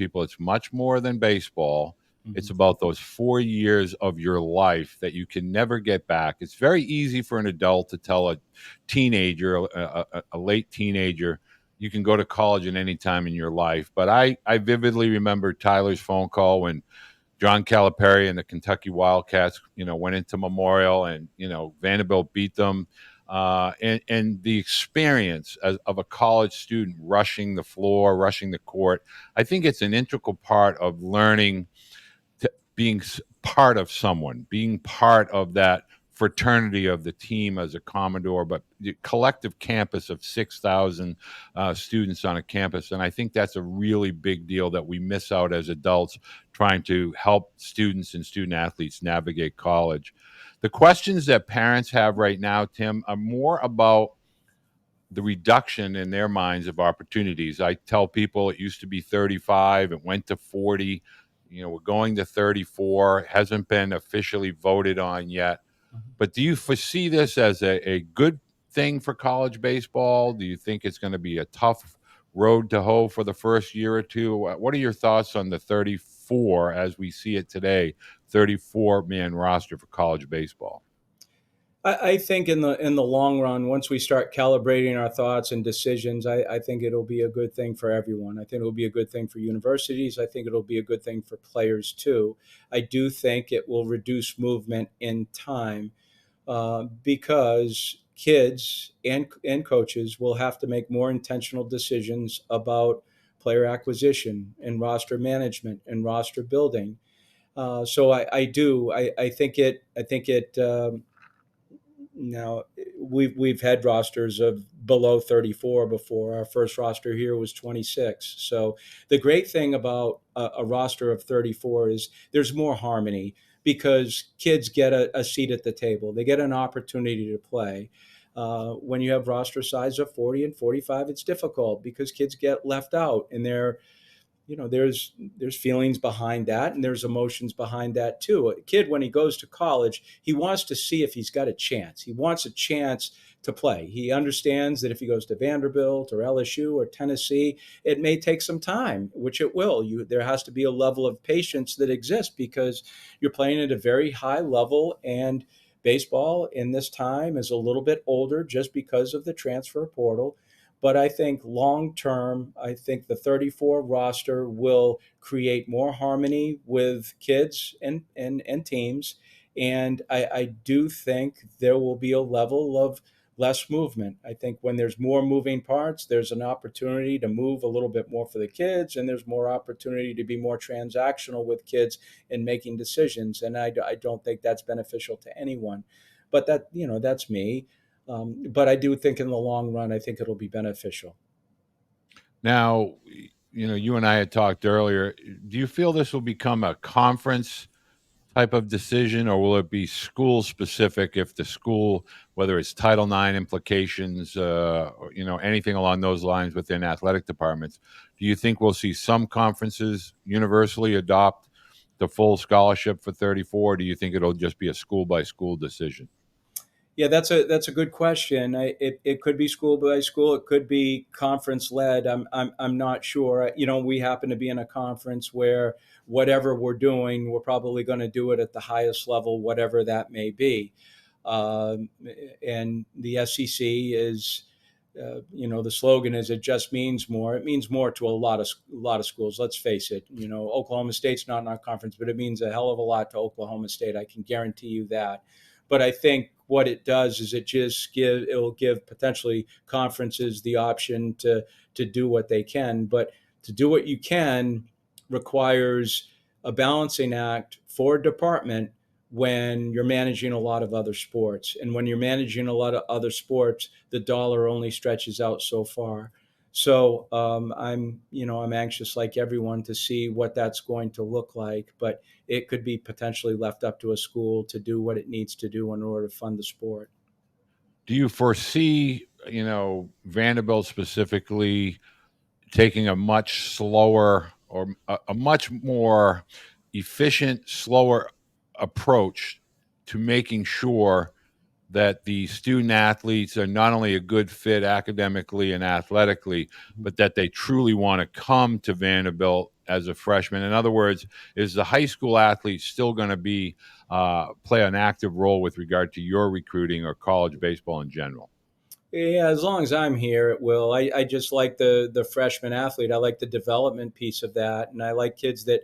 people it's much more than baseball. It's Mhm. about those 4 years of your life that you can never get back. It's very easy for an adult to tell a teenager, a late teenager, you can go to college at any time in your life. But I vividly remember Tyler's phone call when John Calipari and the Kentucky Wildcats, went into Memorial, and Vanderbilt beat them. And the experience of a college student rushing the floor, rushing the court, I think it's an integral part of learning, to being part of someone, being part of that fraternity of the team as a Commodore, but the collective campus of 6,000 students on a campus. And I think that's a really big deal that we miss out as adults trying to help students and student athletes navigate college. The questions that parents have right now, Tim, are more about the reduction in their minds of opportunities. I tell people it used to be 35, it went to 40. We're going to 34, hasn't been officially voted on yet. Mhm. But do you foresee this as a good thing for college baseball? Do you think it's going to be a tough road to hoe for the first year or two? What are your thoughts on the 34 as we see it today, 34-man roster for college baseball? I think in the long run, once we start calibrating our thoughts and decisions, I think it'll be a good thing for everyone. I think it'll be a good thing for universities. I think it'll be a good thing for players too. I do think it will reduce movement in time, because kids and coaches will have to make more intentional decisions about player acquisition and roster management and roster building. So I think it. Now we've had rosters of below 34 before. Our first roster here was 26. So the great thing about a roster of 34 is there's more harmony because kids get a seat at the table. They get an opportunity to play. When you have roster size of 40 and 45, it's difficult because kids get left out, and there's feelings behind that, and there's emotions behind that too. A kid, when he goes to college, he wants to see if he's got a chance. He wants a chance to play. He understands that if he goes to Vanderbilt or LSU or Tennessee, it may take some time, which it will. There has to be a level of patience that exists because you're playing at a very high level, and baseball in this time is a little bit older just because of the transfer portal. But I think long term, I think the 34 roster will create more harmony with kids and teams. And I do think there will be a level of less movement. I think when there's more moving parts, there's an opportunity to move a little bit more for the kids, and there's more opportunity to be more transactional with kids in making decisions. And I don't think that's beneficial to anyone. But that's me. But I do think in the long run, I think it'll be beneficial. Now, you and I had talked earlier. Do you feel this will become a conference type of decision, or will it be school specific? If the school, whether it's Title IX implications, or anything along those lines within athletic departments, do you think we'll see some conferences universally adopt the full scholarship for 34? Or do you think it'll just be a school by school decision? Yeah, that's a good question. It could be school by school. It could be conference led. I'm not sure. We happen to be in a conference where whatever we're doing, we're probably going to do it at the highest level, whatever that may be. Um, and the SEC is, the slogan is it just means more. It means more to a lot of schools. Let's face it. Oklahoma State's not in our conference, but it means a hell of a lot to Oklahoma State. I can guarantee you that. But I think what it does is it'll give potentially conferences the option to do what they can. But to do what you can requires a balancing act for a department when you're managing a lot of other sports. And when you're managing a lot of other sports, the dollar only stretches out so far. So I'm anxious, like everyone, to see what that's going to look like. But it could be potentially left up to a school to do what it needs to do in order to fund the sport. Do you foresee, Vanderbilt specifically taking a much slower, or a much more efficient, slower approach to making sure that the student athletes are not only a good fit academically and athletically, but that they truly want to come to Vanderbilt as a freshman? In other words, is the high school athlete still going to be play an active role with regard to your recruiting or college baseball in general? Yeah, as long as I'm here, it will. I just like the freshman athlete. I like the development piece of that, and I like kids that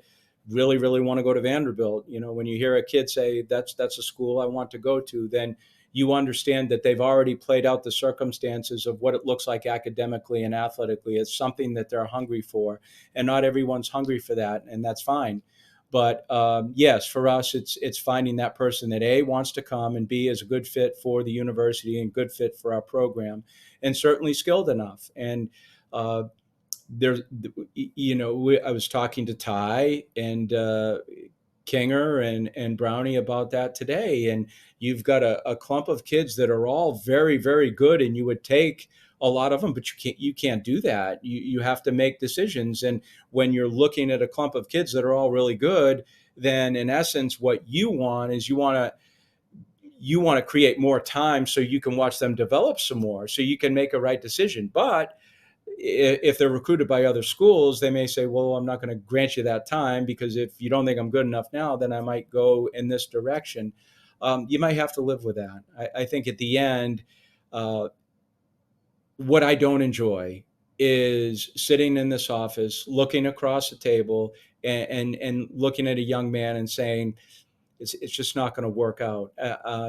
really want to go to Vanderbilt. You know, when you hear a kid say that's a school I want to go to, then you understand that they've already played out the circumstances of what it looks like academically and athletically. It's something that they're hungry for, and not everyone's hungry for that, and that's fine. But yes, for us, it's finding that person that A wants to come and B is a good fit for the university and good fit for our program, and certainly skilled enough. And uh, there's, I was talking to Ty and Kinger and Brownie about that today, and you've got a clump of kids that are all very good, and you would take a lot of them, but you can't do that. You have to make decisions, and when you're looking at a clump of kids that are all really good, then in essence, what you want is you want to create more time so you can watch them develop some more, so you can make a right decision. But if they're recruited by other schools, they may say, well, I'm not going to grant you that time because if you don't think I'm good enough now, then I might go in this direction. You might have to live with that. I think at the end, uh, what I don't enjoy is sitting in this office, looking across the table and looking at a young man and saying, it's just not going to work out.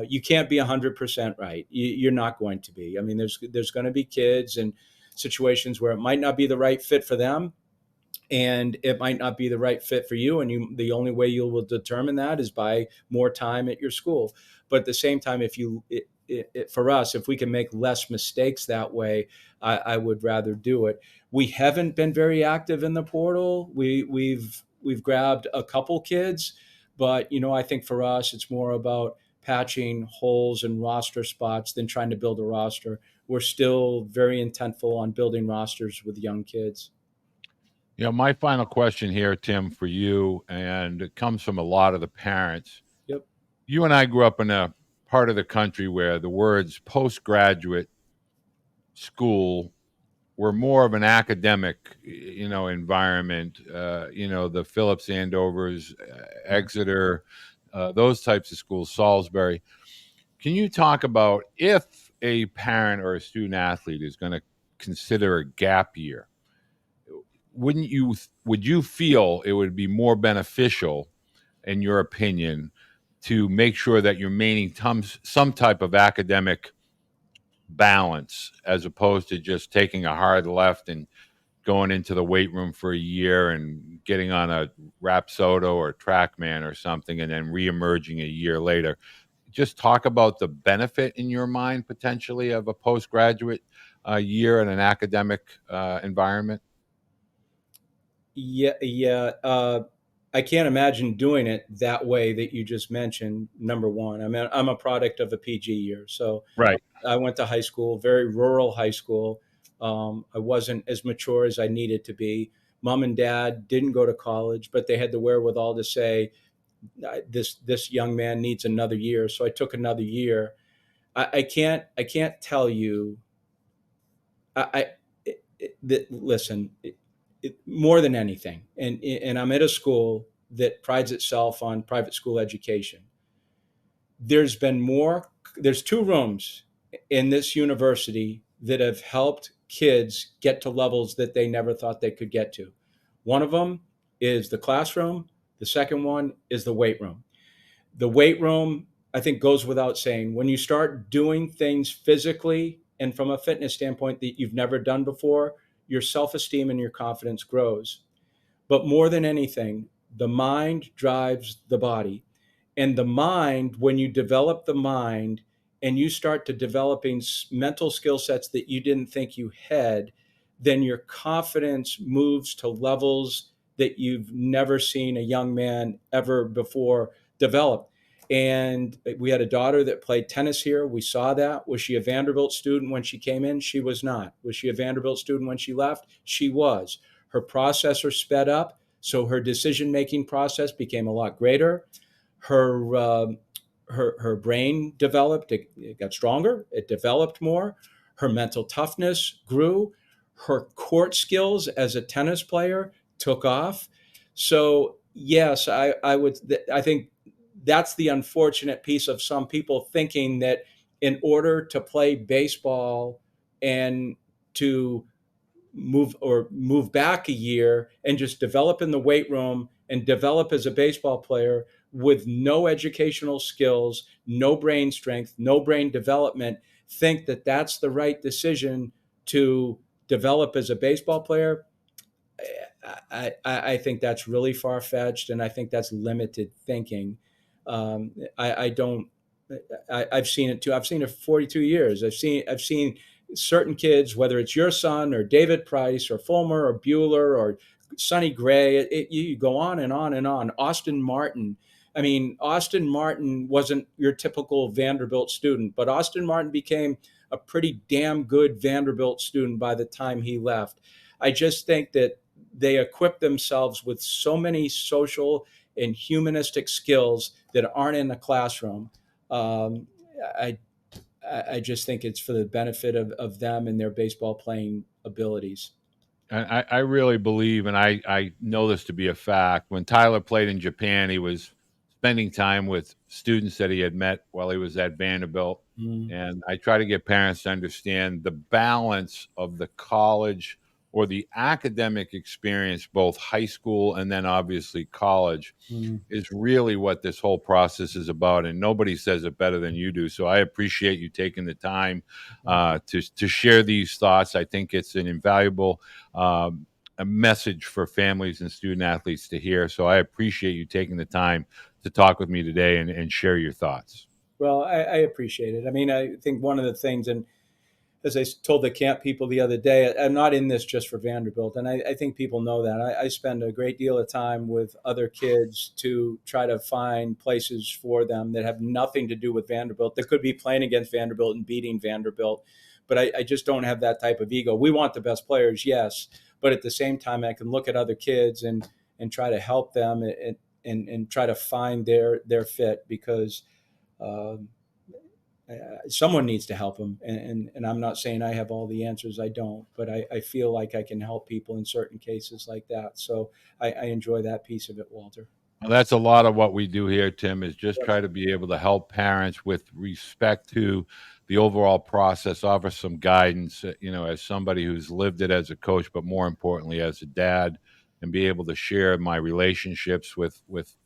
You can't be 100% right. You're not going to be. I mean, there's going to be kids and situations where it might not be the right fit for them, and it might not be the right fit for you. And the only way you will determine that is by more time at your school. But at the same time, if you for us, if we can make less mistakes that way, I would rather do it. We haven't been very active in the portal. We've grabbed a couple kids, but I think for us, it's more about patching holes and roster spots than trying to build a roster. We're still very intentful on building rosters with young kids. My final question here, Tim, for you, and it comes from a lot of the parents. Yep. You and I grew up in a part of the country where the words postgraduate school were more of an academic, environment. The Phillips Andovers, Exeter, those types of schools, Salisbury. Can you talk about if a parent or a student athlete is going to consider a gap year? Would you feel it would be more beneficial, in your opinion, to make sure that you're maintaining some type of academic balance as opposed to just taking a hard left and going into the weight room for a year and getting on a Rapsodo or Trackman or something and then reemerging a year later? Just talk about the benefit in your mind potentially of a postgraduate year in an academic environment. Yeah, yeah. I can't imagine doing it that way that you just mentioned. Number one, I mean, I'm a product of a PG year, so Right. I went to high school, very rural high school. I wasn't as mature as I needed to be. Mom and dad didn't go to college, but they had the wherewithal to say this young man needs another year. So I took another year. I can't tell you. I listen. More than anything, and I'm at a school that prides itself on private school education. There's been more. There's two rooms in this university that have helped kids get to levels that they never thought they could get to. One of them is the classroom. The second one is the weight room. The weight room, I think, goes without saying. When you start doing things physically and from a fitness standpoint that you've never done before, your self esteem and your confidence grows. But more than anything, the mind drives the body. And the mind, when you develop the mind and you start to developing mental skill sets that you didn't think you had, then your confidence moves to levels that you've never seen a young man ever before develop. And we had a daughter that played tennis here. We saw that. Was she a Vanderbilt student when she came in? She was not. Was she a Vanderbilt student when she left? She was. Her processor sped up, so her decision making process became a lot greater. Her her brain developed, it got stronger, it developed more, her mental toughness grew, her court skills as a tennis player took off. So yes, I think that's the unfortunate piece of some people thinking that in order to play baseball and to move back a year and just develop in the weight room and develop as a baseball player with no educational skills, no brain strength, no brain development, think that that's the right decision to develop as a baseball player. I think that's really far fetched, and I think that's limited thinking. I don't. I've seen it too. I've seen it for 42 years. I've seen certain kids, whether it's your son or David Price or Fulmer or Bueller or Sonny Gray. You go on and on and on. Austin Martin. I mean, Austin Martin wasn't your typical Vanderbilt student, but Austin Martin became a pretty damn good Vanderbilt student by the time he left. I just think that they equip themselves with so many social and humanistic skills that aren't in the classroom. Um, I I just think it's for the benefit of them and their baseball playing abilities. I really believe, and I know this to be a fact. When Tyler played in Japan, he was spending time with students that he had met while he was at Vanderbilt. Mm, And I try to get parents to understand the balance of the college or the academic experience, both high school and then obviously college, mm, is really what this whole process is about, and nobody says it better than you do. So I appreciate you taking the time to share these thoughts. I think it's an invaluable um, a message for families and student athletes to hear. So I appreciate you taking the time to talk with me today and share your thoughts. well, I appreciate it. I mean, I think one of the things, and as I told the camp people the other day, I'm not in this just for Vanderbilt, and I think people know that. I spend a great deal of time with other kids to try to find places for them that have nothing to do with Vanderbilt. That could be playing against Vanderbilt and beating Vanderbilt, but I just don't have that type of ego. We want the best players, yes, but at the same time, I can look at other kids and try to help them and try to find their fit because. Um, Someone needs to help them. And I'm not saying I have all the answers. I don't, but I feel like I can help people in certain cases like that. So I enjoy that piece of it, Walter. Well, that's a lot of what we do here, Tim, is just Yes. try to be able to help parents with respect to the overall process, offer some guidance, as somebody who's lived it as a coach, but more importantly, as a dad, and be able to share my relationships with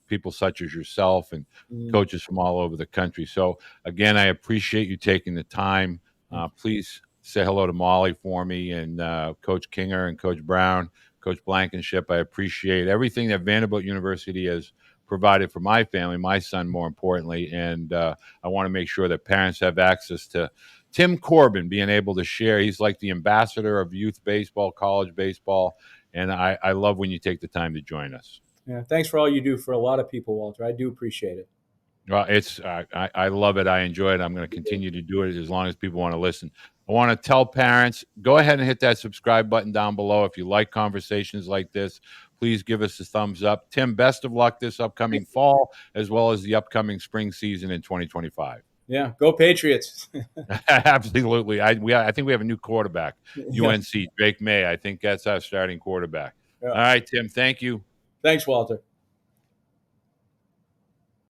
people such as yourself and Mm, coaches from all over the country. So, again, I appreciate you taking the time. thank you. Please say hello to Molly for me and Coach Kinger and Coach Brown. Coach Blankenship. I appreciate everything that Vanderbilt University has provided for my family, my son, more importantly. And I want to make sure that parents have access to Tim Corbin being able to share. He's like the ambassador of youth baseball, college baseball. And I love when you take the time to join us. Yeah. Thanks for all you do for a lot of people, Walter. I do appreciate it. Well, I love it. I enjoy it. I'm going to continue to do it as long as people want to listen. I want to tell parents, go ahead and hit that subscribe button down below. If you like conversations like this, please give us a thumbs up. Tim, best of luck this upcoming fall as well as the upcoming spring season in 2025. Yeah. Go Patriots. Absolutely. I think we have a new quarterback, Yeah. UNC, Drake May. I think that's our starting quarterback. Yeah. All right, Tim, thank you. Thanks, Walter.